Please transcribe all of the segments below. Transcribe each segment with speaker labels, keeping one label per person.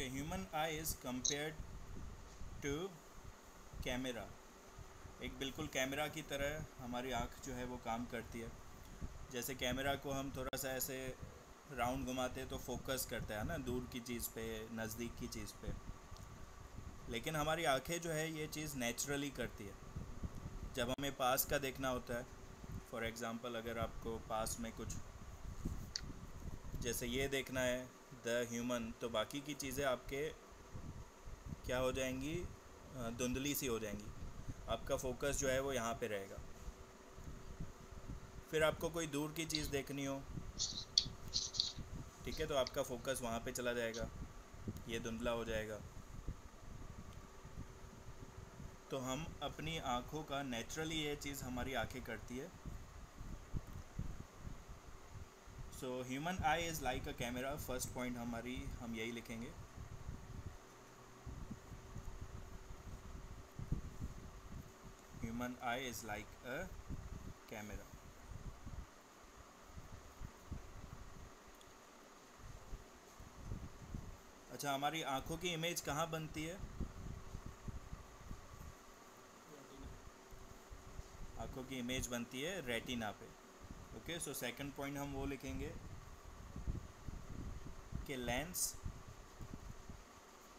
Speaker 1: Okay, human eye is compared to camera. एक बिल्कुल camera की तरह हमारी आँख जो है वो काम करती है। जैसे कैमरा को हम थोड़ा सा ऐसे राउंड घुमाते तो फोकस करता है ना, दूर की चीज़ पे, नज़दीक की चीज़ पे। लेकिन हमारी आँखें जो है ये चीज़ नेचुरली करती है। जब हमें पास का देखना होता है, फॉर एग्ज़ाम्पल अगर आपको पास में कुछ जैसे ये देखना है द ह्यूमन, तो बाकी की चीज़ें आपके क्या हो जाएंगी, धुंधली सी हो जाएंगी। आपका फोकस जो है वो यहाँ पे रहेगा। फिर आपको कोई दूर की चीज़ देखनी हो, ठीक है, तो आपका फोकस वहाँ पे चला जाएगा, ये धुंधला हो जाएगा। तो हम अपनी आँखों का नेचुरली ये चीज़ हमारी आँखें करती है। So human eye is like a camera, first point हम यही लिखेंगे। Human eye is like a camera. अच्छा, हमारी आँखों की इमेज कहाँ बनती है? आँखों की इमेज बनती है रेटिना पे। ओके, सो सेकंड पॉइंट हम वो लिखेंगे कि lens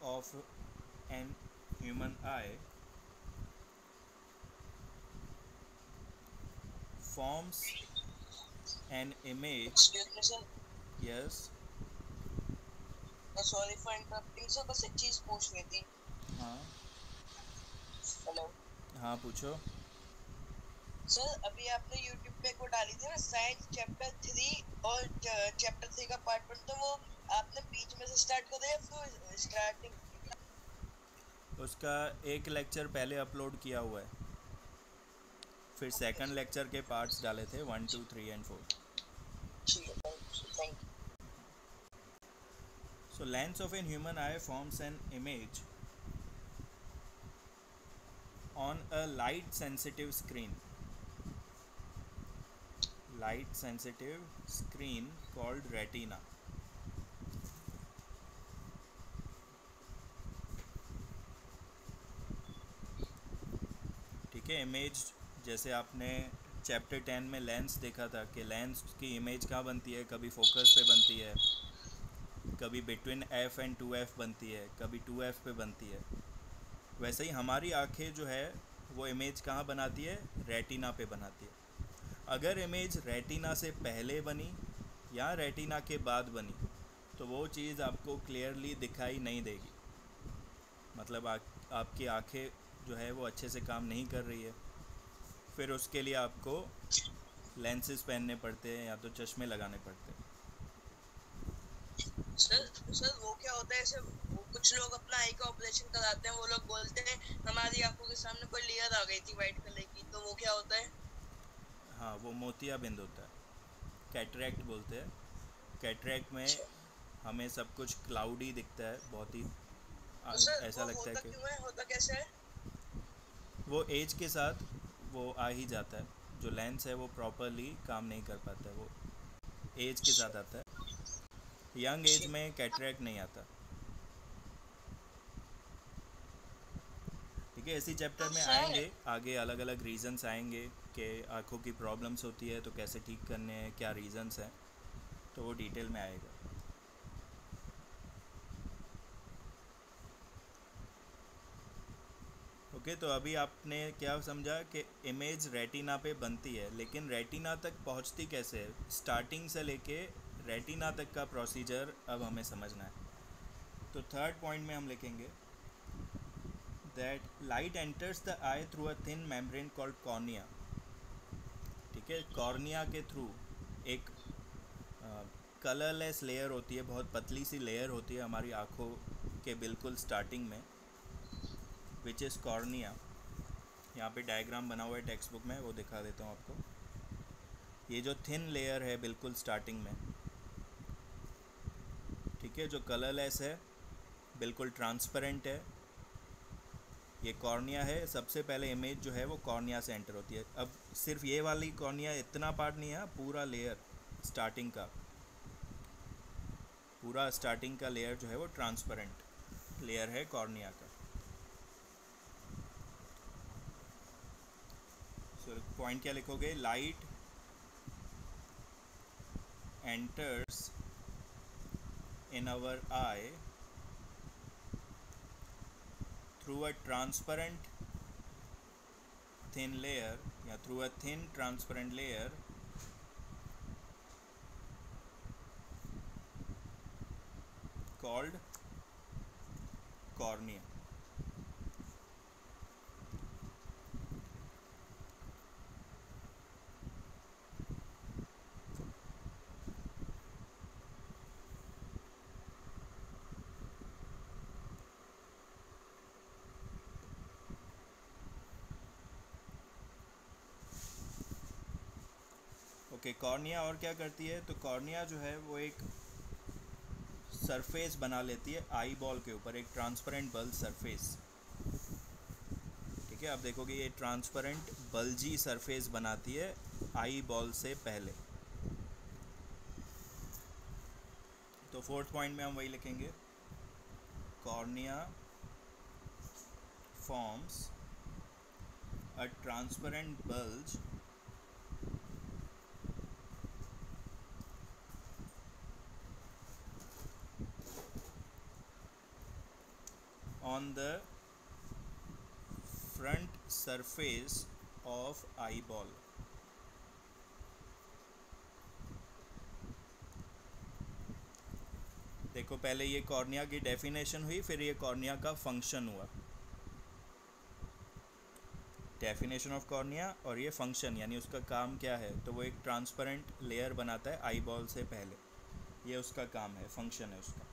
Speaker 1: of an human I forms an image.
Speaker 2: Excuse me sir,
Speaker 1: Yes.
Speaker 2: Sorry for interrupting sir, बस एक चीज पूछनी थी।
Speaker 1: हाँ
Speaker 2: हेलो
Speaker 1: हाँ, पूछो।
Speaker 2: सर, अभी आपने YouTube पे को डाली थी ना, साइंस चैप्टर 3 और चैप्टर 3 का पार्ट 1, तो वो आपने बीच में से स्टार्ट कर दिया फिर स्टार्टिंग?
Speaker 1: उसका एक लेक्चर पहले अपलोड किया हुआ है, फिर
Speaker 2: ओके
Speaker 1: सेकंड लेक्चर के पार्ट्स डाले थे 1 2 3 एंड 4।
Speaker 2: ठीक है, thank you.
Speaker 1: So lens of a human eye forms an image on a light sensitive screen. Light sensitive screen called retina. ठीक है, इमेज जैसे आपने चैप्टर 10 में लेंस देखा था कि लेंस की इमेज कहाँ बनती है, कभी फोकस पे बनती है, कभी बिटवीन एफ एंड 2F बनती है, कभी 2F पे बनती है। वैसे ही हमारी आँखें जो है वो इमेज कहाँ बनाती है, रेटिना पे बनाती है। अगर इमेज रेटिना से पहले बनी या रेटिना के बाद बनी तो वो चीज़ आपको क्लियरली दिखाई नहीं देगी। मतलब आपकी आँखें जो है वो अच्छे से काम नहीं कर रही है। फिर उसके लिए आपको लेंसेज पहनने पड़ते हैं या तो चश्मे लगाने पड़ते हैं।
Speaker 2: सर वो क्या होता है, ऐसे वो कुछ लोग अपना आई का ऑपरेशन कराते हैं, वो लोग बोलते हैं हमारी आंखों के सामने कोई लेयर आ गई थी व्हाइट कलर की, तो वो क्या होता है?
Speaker 1: हाँ, वो मोतियाबिंद होता है, कैटरैक्ट बोलते हैं। कैटरैक्ट में
Speaker 2: अच्छा,
Speaker 1: हमें सब कुछ क्लाउडी दिखता है, बहुत ही
Speaker 2: तो सर
Speaker 1: ऐसा
Speaker 2: वो
Speaker 1: लगता है
Speaker 2: होता
Speaker 1: कि
Speaker 2: क्यों है, होता कैसे है?
Speaker 1: वो एज के साथ वो आ ही जाता है। जो लेंस है वो प्रॉपरली काम नहीं कर पाता है, वो एज के
Speaker 2: अच्छा,
Speaker 1: साथ आता है। यंग एज
Speaker 2: ठीक।
Speaker 1: में कैटरैक्ट नहीं आता। ठीक है, इसी चैप्टर
Speaker 2: तो
Speaker 1: में
Speaker 2: सर,
Speaker 1: आएंगे आगे, अलग अलग रीज़न्स आएंगे कि आँखों की प्रॉब्लम्स होती है तो कैसे ठीक करने हैं, क्या रीज़न्स हैं, तो वो डिटेल में आएगा। ओके, तो अभी आपने क्या समझा कि इमेज रेटिना पे बनती है, लेकिन रेटिना तक पहुंचती कैसे है, स्टार्टिंग से लेके रेटिना तक का प्रोसीजर अब हमें समझना है। तो थर्ड पॉइंट में हम लिखेंगे that light enters the I through a thin membrane called cornea. ठीक है, कॉर्निया के थ्रू एक कलरलेस लेयर होती है, बहुत पतली सी लेयर होती है हमारी आँखों के बिल्कुल स्टार्टिंग में, विच इज़ कॉर्निया। यहाँ पे डायग्राम बना हुआ है टेक्स्ट बुक में, वो दिखा देता हूँ आपको। ये जो थिन लेयर है बिल्कुल स्टार्टिंग में, ठीक है, जो कलरलेस है, बिल्कुल ट्रांसपेरेंट है, ये कॉर्निया है। सबसे पहले इमेज जो है वो कॉर्निया से एंटर होती है। अब सिर्फ ये वाली कॉर्निया, इतना पार्ट नहीं है, पूरा लेयर स्टार्टिंग का, पूरा स्टार्टिंग का लेयर जो है वो ट्रांसपेरेंट। लेयर है कॉर्निया का। सो पॉइंट क्या लिखोगे, light enters in our eye through a transparent thin layer या through a thin transparent layer called cornea. Okay, cornea और क्या करती है, तो कॉर्निया जो है वो एक सरफेस बना लेती है आई बॉल के ऊपर, एक ट्रांसपेरेंट बल्ब सरफेस। ठीक है, आप देखोगे ये ट्रांसपेरेंट बल्जी सरफेस बनाती है आई बॉल से पहले। तो फोर्थ पॉइंट में हम वही लिखेंगे, cornea forms a transparent bulge on the front surface of eyeball। देखो पहले ये कॉर्निया की डेफिनेशन हुई, फिर ये कॉर्निया का फंक्शन हुआ। डेफिनेशन ऑफ कॉर्निया और ये फंक्शन, यानी उसका काम क्या है, तो वो एक ट्रांसपेरेंट लेयर बनाता है आई बॉल से पहले, ये उसका काम है, फंक्शन है उसका।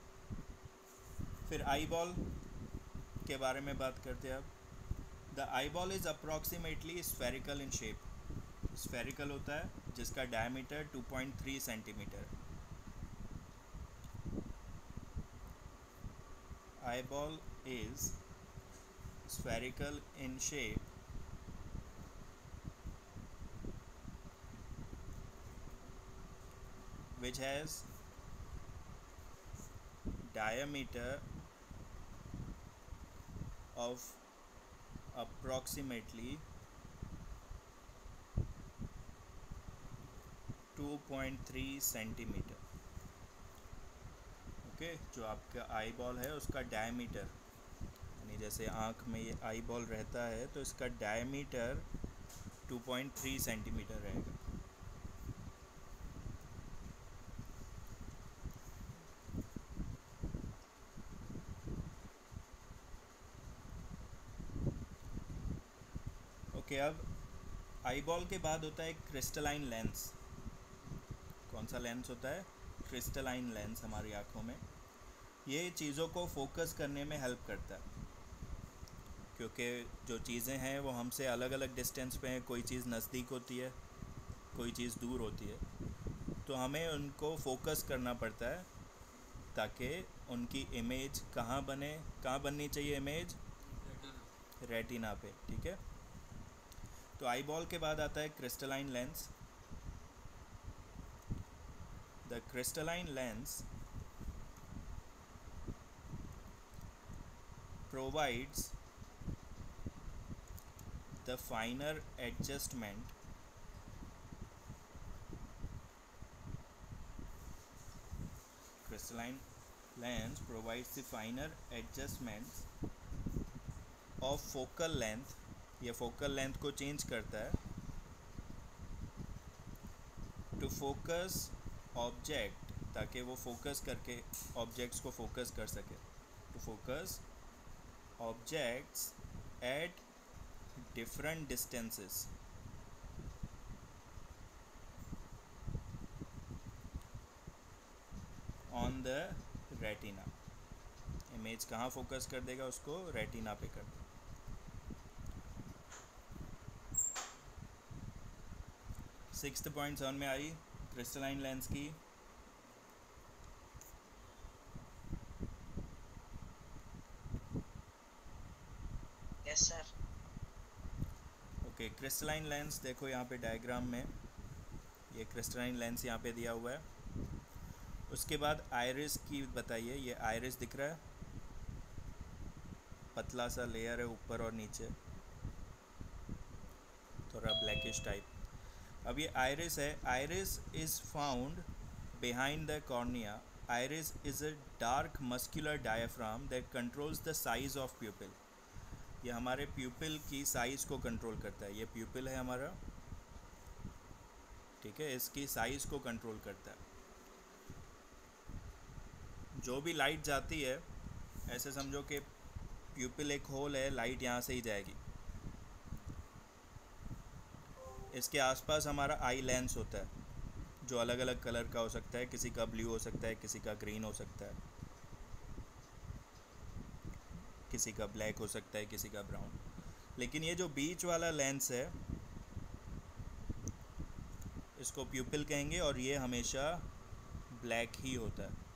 Speaker 1: फिर आई बॉल के बारे में बात करते हैं अब। The eye ball is approximately spherical in shape. Spherical होता है जिसका diameter 2.3 centimetre. Eye ball is spherical in shape which has diameter of approximately 2.3 centimetre. Okay, जो आपका आई बॉल है उसका डायमीटर, यानी जैसे आँख में ये आई बॉल रहता है तो इसका डायमीटर 2.3 सेंटीमीटर रहेगा। ओके, अब आई बॉल के बाद होता है क्रिस्टलाइन लेंस। कौन सा लेंस होता है, क्रिस्टलाइन लेंस हमारी आँखों में। ये चीज़ों को फोकस करने में हेल्प करता है, क्योंकि जो चीज़ें हैं वो हमसे अलग अलग डिस्टेंस पे हैं। कोई चीज़ नज़दीक होती है, कोई चीज़ दूर होती है, तो हमें उनको फोकस करना पड़ता है ताकि उनकी इमेज कहाँ बने, कहाँ बननी चाहिए इमेज, रेटिना पे। ठीक है, तो आई बॉल के बाद आता है crystalline lens. The crystalline lens provides the finer adjustment crystalline lens provides the finer adjustments of focal length। ये focal length को change करता है to focus object, ताकि वो focus करके objects को focus कर सके। to focus objects at different distances on the retina। Image कहाँ फोकस कर देगा, उसको रेटिना पे कर देगा। सिक्स्थ पॉइंट समझ में आई क्रिस्टलाइन लेंस की।
Speaker 2: Yes sir.
Speaker 1: Okay, crystalline lens देखो यहाँ पे डायग्राम में, ये क्रिस्टलाइन लेंस यहाँ पे दिया हुआ है। उसके बाद आयरिस की बताइए, ये आयरिस दिख रहा है, पतला सा लेयर है ऊपर और नीचे, थोड़ा ब्लैकिश टाइप। अब ये आइरिस है। Iris is found behind the cornea. Iris is a dark muscular diaphragm that controls the size of प्यूपिल। ये हमारे प्यूपिल की साइज़ को कंट्रोल करता है। ये प्यूपिल है हमारा, ठीक है, इसकी साइज़ को कंट्रोल करता है। जो भी लाइट जाती है, ऐसे समझो कि प्यूपिल एक होल है, लाइट यहाँ से ही जाएगी। इसके आसपास हमारा आई लेंस होता है जो अलग अलग कलर का हो सकता है, किसी का ब्लू हो सकता है, किसी का ग्रीन हो सकता है, किसी का ब्लैक हो सकता है, किसी का ब्राउन। लेकिन ये जो बीच वाला लेंस है इसको प्यूपिल कहेंगे, और ये हमेशा ब्लैक ही होता है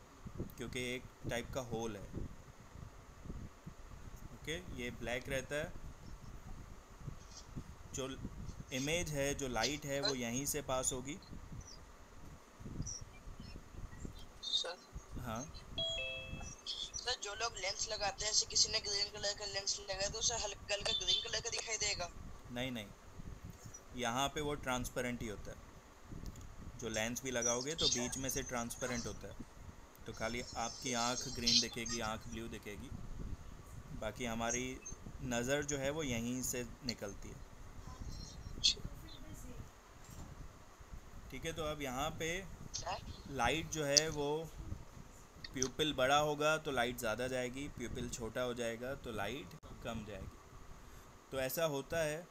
Speaker 1: क्योंकि एक टाइप का होल है। ओके, ये ब्लैक रहता है। जो इमेज है, जो लाइट है, वो यहीं से पास होगी।
Speaker 2: सर
Speaker 1: हाँ,
Speaker 2: सर जो लोग लेंस लगाते हैं, जैसे किसी ने ग्रीन कलर का लेंस लगाया तो उसे हल्का हल्का ग्रीन कलर का दिखाई देगा।
Speaker 1: नहीं नहीं, यहाँ पे वो ट्रांसपेरेंट ही होता है। जो लेंस भी लगाओगे तो बीच में से ट्रांसपेरेंट होता है, तो खाली आपकी आँख ग्रीन दिखेगी, आँख ब्लू दिखेगी, बाकी हमारी नज़र जो है वो यहीं से निकलती है। ठीक है, तो अब यहाँ पे लाइट जो है वो, प्यूपिल बड़ा होगा तो लाइट ज़्यादा जाएगी, प्यूपिल छोटा हो जाएगा तो लाइट कम जाएगी। तो ऐसा होता है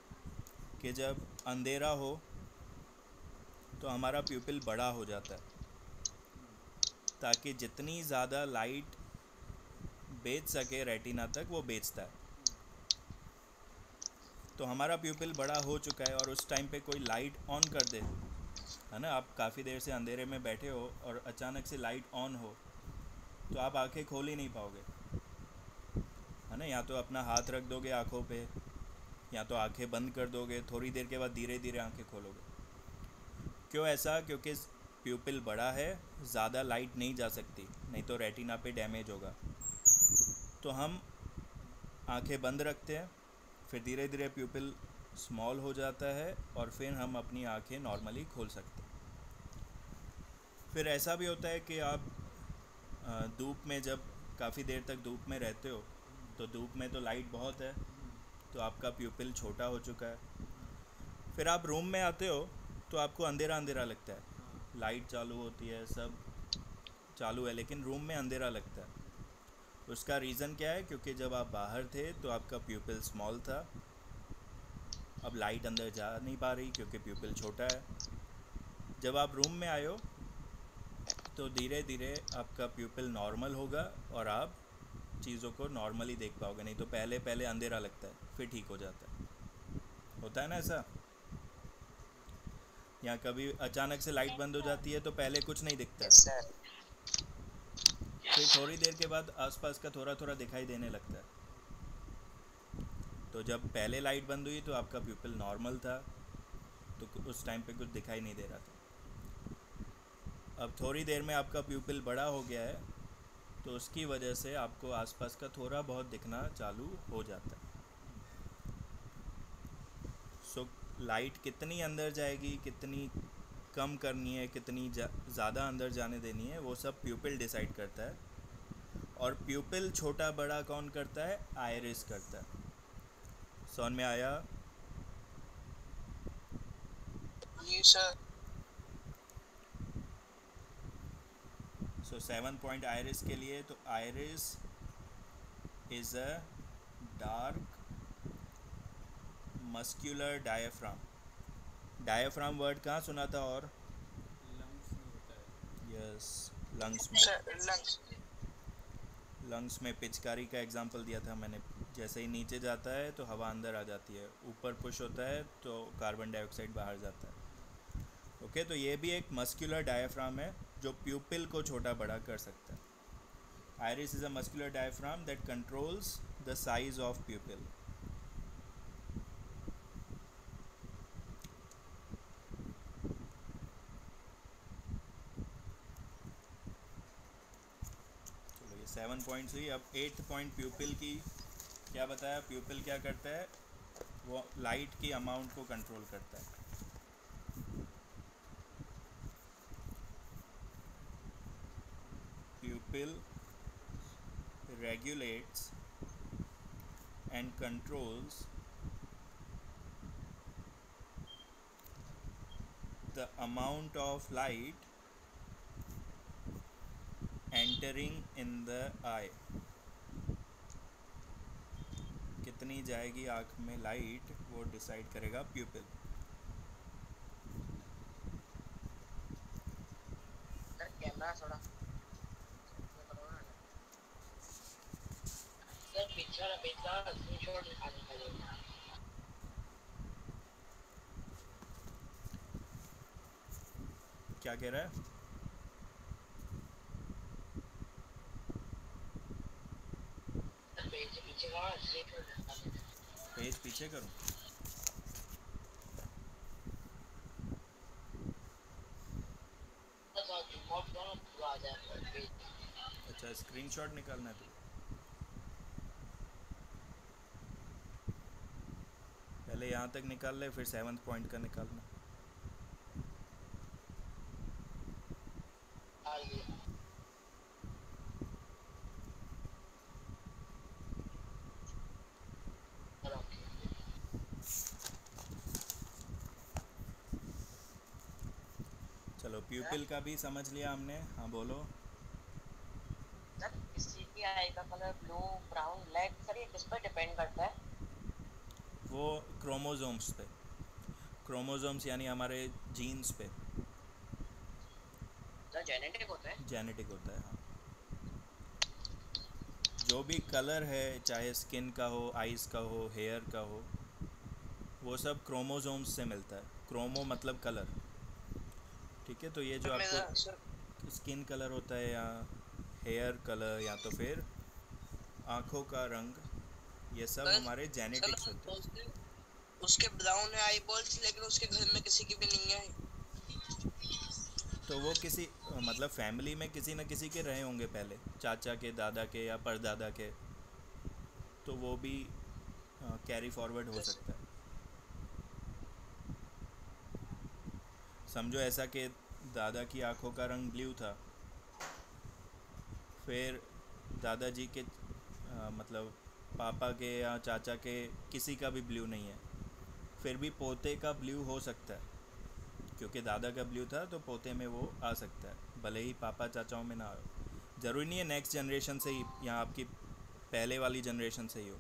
Speaker 1: कि जब अंधेरा हो तो हमारा प्यूपिल बड़ा हो जाता है, ताकि जितनी ज़्यादा लाइट बेच सके रेटिना तक वो बेचता है। तो हमारा प्यूपिल बड़ा हो चुका है और उस टाइम पे कोई लाइट ऑन कर दे, है ना, आप काफ़ी देर से अंधेरे में बैठे हो और अचानक से लाइट ऑन हो तो आप आंखें खोल ही नहीं पाओगे, है ना। या तो अपना हाथ रख दोगे आँखों पे, या तो आंखें बंद कर दोगे, थोड़ी देर के बाद धीरे धीरे आंखें खोलोगे। क्यों ऐसा? क्योंकि प्यूपिल बड़ा है, ज़्यादा लाइट नहीं जा सकती, नहीं तो रेटिना पे डैमेज होगा। तो हम आंखें बंद रखते हैं, फिर धीरे धीरे प्यूपिल स्मॉल हो जाता है और फिर हम अपनी आंखें नॉर्मली खोल सकते हैं। फिर ऐसा भी होता है कि आप धूप में जब काफ़ी देर तक धूप में रहते हो तो धूप में तो लाइट बहुत है, तो आपका प्यूपिल छोटा हो चुका है। फिर आप रूम में आते हो तो आपको अंधेरा अंधेरा लगता है, लाइट चालू होती है, सब चालू है, लेकिन रूम में अंधेरा लगता है। उसका रीज़न क्या है? क्योंकि जब आप बाहर थे तो आपका प्यूपिल स्मॉल था, अब लाइट अंदर जा नहीं पा रही क्योंकि प्यूपिल छोटा है। जब आप रूम में आए हो तो धीरे धीरे आपका प्यूपिल नॉर्मल होगा और आप चीज़ों को नॉर्मली देख पाओगे, नहीं तो पहले पहले अंधेरा लगता है फिर ठीक हो जाता है। होता है ना ऐसा? या कभी अचानक से लाइट बंद हो जाती है तो पहले कुछ नहीं दिखता है,
Speaker 2: यस सर।
Speaker 1: फिर थोड़ी देर के बाद आसपास का थोड़ा थोड़ा दिखाई देने लगता है। तो जब पहले लाइट बंद हुई तो आपका प्यूपिल नॉर्मल था, तो उस टाइम पे कुछ दिखाई नहीं दे रहा था। अब थोड़ी देर में आपका प्यूपिल बड़ा हो गया है तो उसकी वजह से आपको आसपास का थोड़ा बहुत दिखना चालू हो जाता है। सो लाइट कितनी अंदर जाएगी, कितनी कम करनी है, कितनी ज़्यादा अंदर जाने देनी है, वो सब प्यूपिल डिसाइड करता है। और प्यूपिल छोटा बड़ा कौन करता है? आइरिस करता है। समझ में आया?
Speaker 2: जी सर।
Speaker 1: सो 7 पॉइंट आइरिस के लिए, तो iris is a dark muscular diaphragm. Diaphragm word कहाँ सुना था? और
Speaker 3: लंग्स में होता है।
Speaker 1: यस, लंग्स में।
Speaker 2: Sir lungs.
Speaker 1: लंग्स में पिचकारी का एग्जांपल दिया था मैंने। जैसे ही नीचे जाता है तो हवा अंदर आ जाती है, ऊपर पुश होता है तो कार्बन डाइऑक्साइड बाहर जाता है। ओके, तो ये भी एक मस्क्यूलर डायफ्राम है जो प्यूपिल को छोटा बड़ा कर सकता है। Iris is a muscular diaphragm that controls the size of प्यूपिल। चलो, ये 7 पॉइंट्स हुई। अब 8th पॉइंट प्यूपिल की क्या बताया, प्यूपिल क्या करता है, वो लाइट की अमाउंट को कंट्रोल करता है। प्यूपिल regulates and controls the amount of light entering in the eye। कितनी जाएगी आँख में लाइट, वो डिसाइड करेगा प्यूपिल।
Speaker 2: सर कैमरा थोड़ा सर पिक्चर स्क्रीनशॉट निकालने का लिए
Speaker 1: क्या कह रहा है?
Speaker 2: सर पेज के पीछे का स्क्रीनशॉट निकालने
Speaker 1: पेज पीछे करूँ?
Speaker 2: का तो रिमोट दोनों पूरा आ जाएगा पेज।
Speaker 1: अच्छा, स्क्रीनशॉट निकालना है तो पहले यहाँ तक निकाल ले, फिर 7th पॉइंट का निकालना।
Speaker 2: आ गया सर ओके।
Speaker 1: चलो, प्यूपिल का भी समझ लिया हमने। हाँ बोलो।
Speaker 2: सर किसी की आई का colour blue brown black sir ये किस पर डिपेंड करता है?
Speaker 1: वो क्रोमोसोम्स पे, क्रोमोसोम्स यानी हमारे जीन्स पे,
Speaker 2: सर जेनेटिक होता है।
Speaker 1: जेनेटिक होता है। हाँ, जो भी कलर है, चाहे स्किन का हो, आइज़ का हो, हेयर का हो, वो सब क्रोमोसोम्स से मिलता है। क्रोमो मतलब कलर, ठीक है। तो ये जो आपको स्किन कलर होता है या हेयर कलर या तो फिर आँखों का रंग, ये सब हमारे जेनेटिक्स होते हैं।
Speaker 2: उसके ब्राउन है आई बॉल्स लेकिन उसके घर में किसी की भी नहीं है।
Speaker 1: तो वो किसी मतलब फैमिली में किसी न किसी के रहे होंगे पहले, चाचा के, दादा के या परदादा के, तो वो भी कैरी फॉरवर्ड हो सकता है। समझो ऐसा कि दादा की आंखों का रंग ब्लू था, फिर दादाजी के मतलब पापा के या चाचा के किसी का भी ब्लू नहीं है, फिर भी पोते का ब्लू हो सकता है, क्योंकि दादा का ब्लू था तो पोते में वो आ सकता है, भले ही पापा चाचाओं में ना हो। ज़रूरी नहीं है नेक्स्ट जनरेशन से ही या आपकी पहले वाली जनरेशन से ही हो,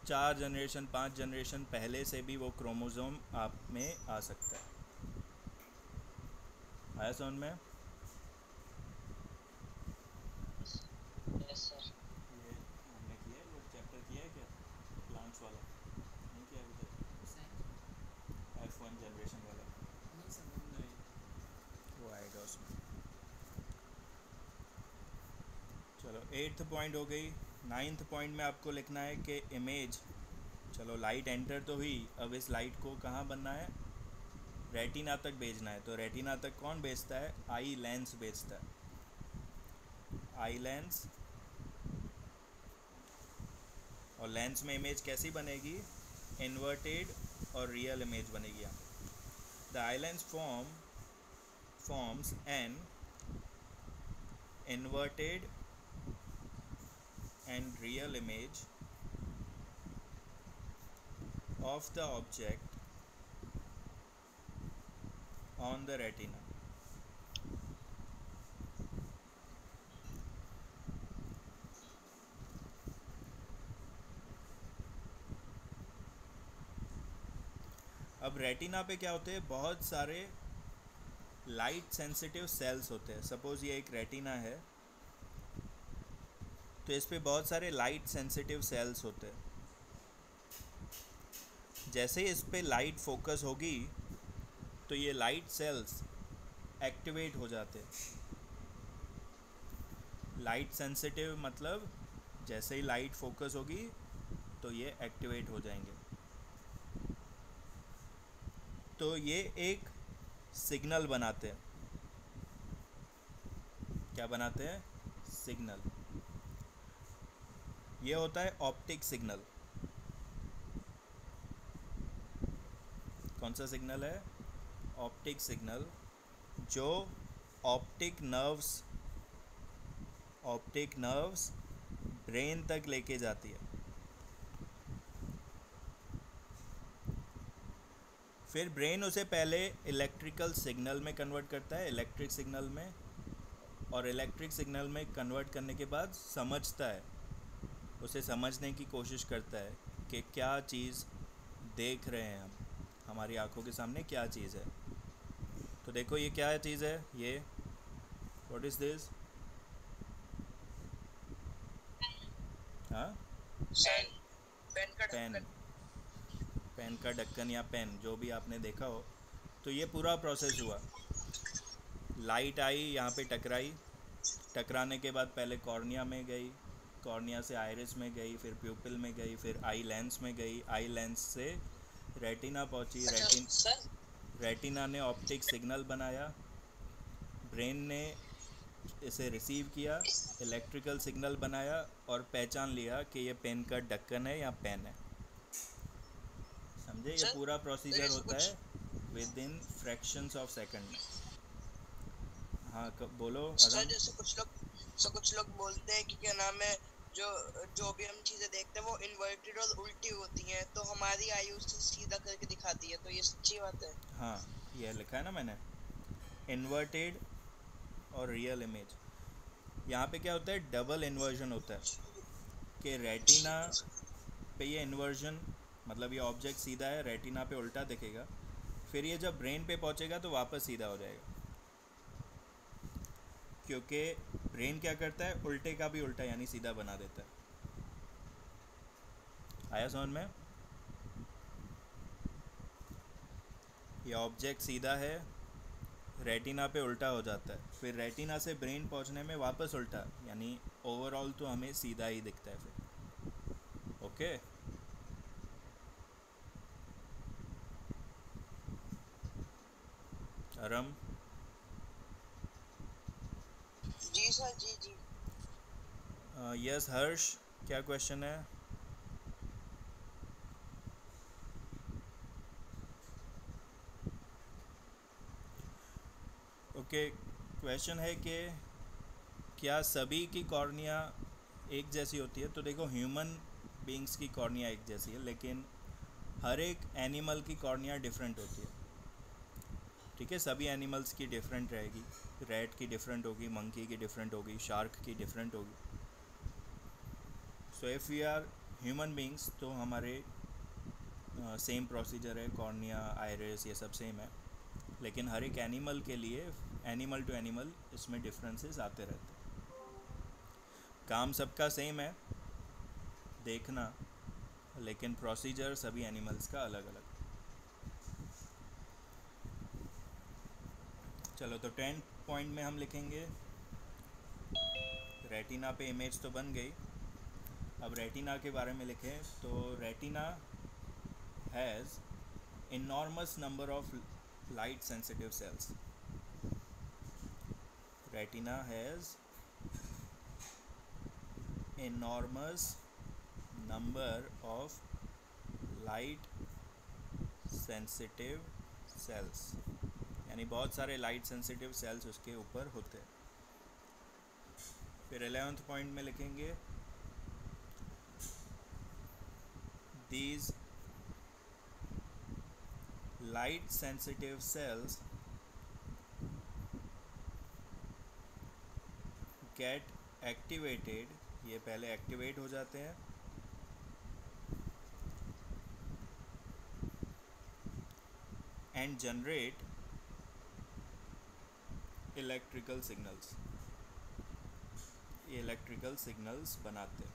Speaker 1: 4 जनरेशन 5 जनरेशन पहले से भी वो क्रोमोसोम आप में आ सकता है। आया समझ में?
Speaker 2: Yes sir.
Speaker 1: ये हमने किया है, वो चैप्टर किया है क्या, प्लांट्स वाला? नहीं किया अभी तक। F1 जनरेशन वाला
Speaker 3: नहीं समझ में आई।
Speaker 1: वो आएगा उसमें। चलो 8th पॉइंट हो गई। 9th पॉइंट में आपको लिखना है कि इमेज, चलो लाइट एंटर तो हुई, अब इस लाइट को कहाँ बनना है, रेटिना तक भेजना है। तो रेटिना तक कौन भेजता है? आई लेंस भेजता है। आई लेंस, और लेंस में इमेज कैसी बनेगी, इन्वर्टेड और रियल इमेज बनेगी। यहाँ the eye lens forms an inverted and real image of the object on the retina। अब रेटिना पे क्या होते हैं, बहुत सारे लाइट सेंसिटिव सेल्स होते हैं। सपोज़ ये एक रेटिना है, तो इस पे बहुत सारे लाइट सेंसिटिव सेल्स होते हैं। जैसे ही इस पे लाइट फोकस होगी तो ये लाइट सेल्स एक्टिवेट हो जाते हैं। लाइट सेंसिटिव मतलब जैसे ही लाइट फोकस होगी तो ये एक्टिवेट हो जाएंगे। तो ये एक सिग्नल बनाते हैं। क्या बनाते हैं? सिग्नल। ये होता है ऑप्टिक सिग्नल। कौन सा सिग्नल है? ऑप्टिक सिग्नल, जो ऑप्टिक नर्व्स ब्रेन तक लेके जाती है। फिर ब्रेन उसे पहले इलेक्ट्रिकल सिग्नल में कन्वर्ट करता है, इलेक्ट्रिक सिग्नल में, और इलेक्ट्रिक सिग्नल में कन्वर्ट करने के बाद समझता है, उसे समझने की कोशिश करता है कि क्या चीज़ देख रहे हैं हम, हमारी आंखों के सामने क्या चीज़ है। तो देखो ये क्या चीज़ है, ये व्हाट इज़ दिस? हाँ,
Speaker 2: पेन, पेन का
Speaker 1: पेन,
Speaker 2: ढक्कन।
Speaker 1: पेन का ढक्कन या पेन, जो भी आपने देखा हो। तो ये पूरा प्रोसेस हुआ, लाइट आई यहाँ पे टकराई, टकराने के बाद पहले कॉर्निया में गई, कॉर्निया से आइरिस में गई, फिर प्यूपिल में गई, फिर आई लेंस में गई, आई लेंस से रेटिना पहुँची,
Speaker 2: अच्छा सर,
Speaker 1: रेटिना ने ऑप्टिक सिग्नल बनाया, ब्रेन ने इसे रिसीव किया, इलेक्ट्रिकल सिग्नल बनाया और पहचान लिया कि ये पेन का ढक्कन है या पेन है। समझे? ये
Speaker 2: सर
Speaker 1: पूरा
Speaker 2: तो
Speaker 1: प्रोसीजर
Speaker 2: जैसे
Speaker 1: होता
Speaker 2: कुछ,
Speaker 1: है with in fractions of second में। हाँ, बोलो
Speaker 2: सर
Speaker 1: आराम।
Speaker 2: जैसे कुछ लोग बोलते हैं कि क्या नाम है, जो जो भी हम चीजें देखते हैं वो इन्वर्टेड और उल्टी होती हैं, तो हमारी आई उससे सीधा करके दिखाती है, तो ये सच्ची बात है?
Speaker 1: हाँ, ये लिखा है ना मैंने, इन्वर्टेड और रियल इमेज। यहाँ पे क्या होता है, डबल इन्वर्जन होता है कि रेटिना पे ये इन्वर्जन, मतलब ये ऑब्जेक्ट सीधा है, रेटिना पे उल्टा दिखेगा, फिर ये जब ब्रेन पे पहुँचेगा तो वापस सीधा हो जाएगा, क्योंकि ब्रेन क्या करता है, उल्टे का भी उल्टा यानी सीधा बना देता है। आया समझ में? ये ऑब्जेक्ट सीधा है, रेटिना पे उल्टा हो जाता है, फिर रेटिना से ब्रेन पहुंचने में वापस उल्टा, यानी ओवरऑल तो हमें सीधा ही दिखता है फिर। ओके, आराम।
Speaker 2: जी सर, जी जी।
Speaker 1: यस हर्ष, क्या क्वेश्चन है? ओके, क्वेश्चन है कि क्या सभी की कॉर्निया एक जैसी होती है? तो देखो, ह्यूमन बींग्स की कॉर्निया एक जैसी है, लेकिन हर एक एनिमल की कॉर्निया डिफरेंट होती है। ठीक है, सभी एनिमल्स की डिफरेंट रहेगी, रैट की डिफरेंट होगी, मंकी की डिफरेंट होगी, शार्क की डिफरेंट होगी। So if we are human beings तो हमारे सेम प्रोसीजर है, कॉर्निया, आइरिस, ये सब सेम है, लेकिन हर एक एनिमल के लिए, एनिमल टू एनिमल, इसमें डिफरेंसेस आते रहते हैं। काम सबका सेम है, देखना, लेकिन प्रोसीजर सभी एनिमल्स का अलग अलग। चलो, तो 10 पॉइंट में हम लिखेंगे, रेटिना पे इमेज तो बन गई, अब रेटिना के बारे में लिखें। तो retina has enormous number of light sensitive cells. Retina has enormous number of light sensitive cells, यानी बहुत सारे लाइट सेंसिटिव सेल्स उसके ऊपर होते हैं। फिर 11th पॉइंट में लिखेंगे, these light sensitive cells get activated, ये पहले एक्टिवेट हो जाते हैं, and generate electrical signals, ये इलेक्ट्रिकल सिग्नल्स बनाते हैं।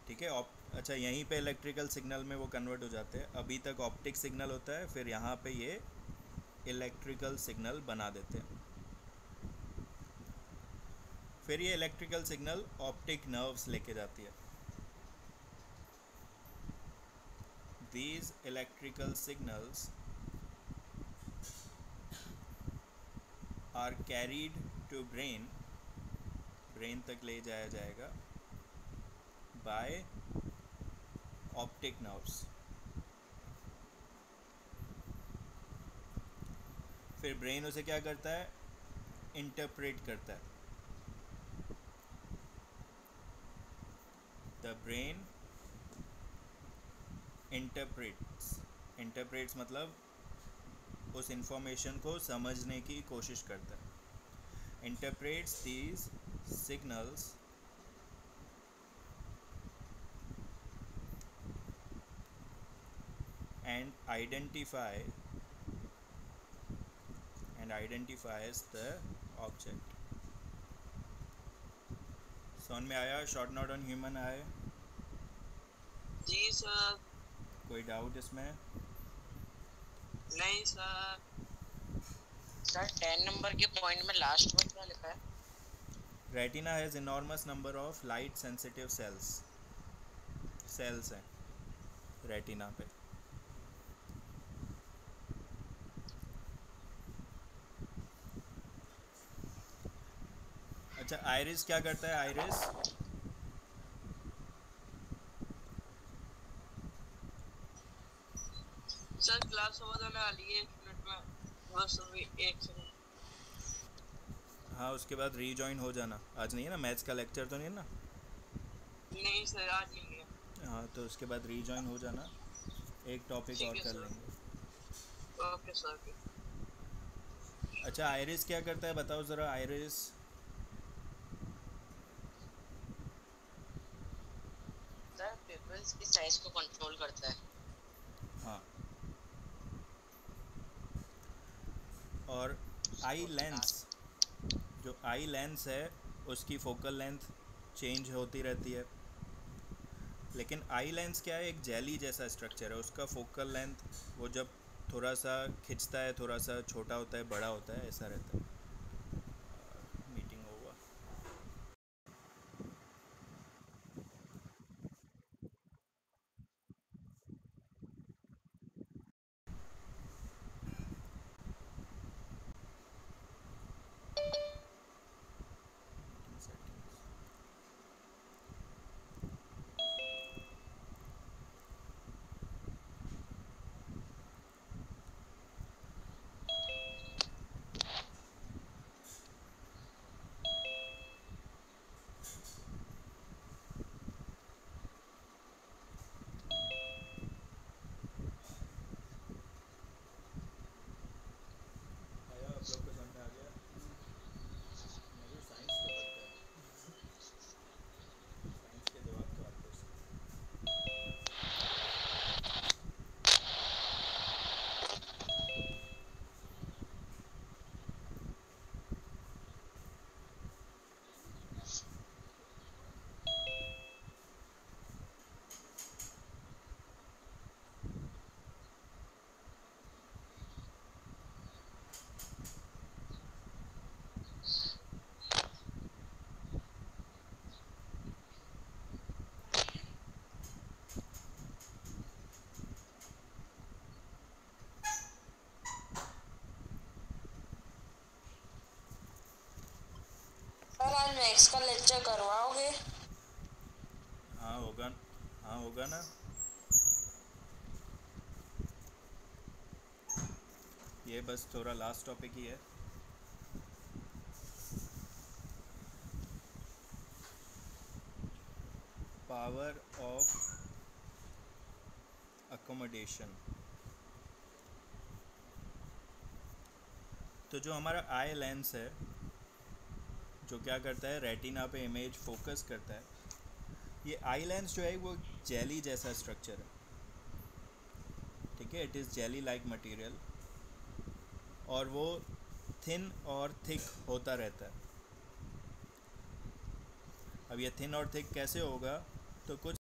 Speaker 1: ठीक है, अच्छा, यहीं पे इलेक्ट्रिकल सिग्नल में वो कन्वर्ट हो जाते हैं। अभी तक ऑप्टिक सिग्नल होता है, फिर यहाँ पे ये इलेक्ट्रिकल सिग्नल बना देते हैं। फिर ये इलेक्ट्रिकल सिग्नल ऑप्टिक नर्व्स लेके जाती है। These electrical signals are carried to brain brain तक ले जाया जाएगा बाय ऑप्टिक नर्व्स। फिर ब्रेन उसे क्या करता है, इंटरप्रेट करता है। द ब्रेन इंटरप्रेट्स मतलब उस इंफॉर्मेशन को समझने की कोशिश करता है। Interprets these signals and identifies the object। समझ में आया? Short note on human eye.
Speaker 2: जी सर।
Speaker 1: कोई डाउट इसमें?
Speaker 2: नहीं सर। सर 10 नंबर के पॉइंट में लास्ट में क्या लिखा है?
Speaker 1: Retina has enormous number of light sensitive cells हैं रेटिना पे। अच्छा, आइरिस क्या करता है? आइरिस
Speaker 2: सर क्लास ओवर होने वाली है 1 मिनट में, बस अभी 1 सेकंड।
Speaker 1: हाँ, उसके बाद रीजॉइन हो जाना। आज नहीं है ना, मैथ्स का लेक्चर तो नहीं है ना?
Speaker 2: नहीं सर आज नहीं है।
Speaker 1: हाँ, तो उसके बाद रीजॉइन हो जाना, एक टॉपिक
Speaker 2: ठीक
Speaker 1: और
Speaker 2: है
Speaker 1: कर
Speaker 2: सर।
Speaker 1: लेंगे।
Speaker 2: Okay sir.
Speaker 1: अच्छा, आइरिस क्या करता है बताओ ज़रा। आइरिस
Speaker 2: सर पिपल्स की साइज को कंट्रोल करता है।
Speaker 1: हाँ, और आई लेंस, जो आई लेंस है उसकी फोकल लेंथ चेंज होती रहती है। लेकिन आई लेंस क्या है, एक जेली जैसा स्ट्रक्चर है। उसका फोकल लेंथ वो जब थोड़ा सा खिंचता है, थोड़ा सा छोटा होता है, बड़ा होता है, ऐसा रहता है। मीटिंग हुआ। आप लोग को समझ में आ गया? मुझे साइंस तो पढ़ता है, साइंस के जवाब तो आपको
Speaker 2: सर आज मैथ्स का लेक्चर करवाओगे?
Speaker 1: हाँ होगा, हाँ होगा ना। ये बस थोड़ा लास्ट टॉपिक ही है। Power of accommodation. तो जो हमारा आई लेंस है, जो क्या करता है, रेटिना पे इमेज फोकस करता है। ये आई लेंस जो है वो जेली जैसा स्ट्रक्चर है, ठीक है। It is jelly like material, और वो थिन और थिक होता रहता है। अब ये थिन और थिक कैसे होगा? तो कुछ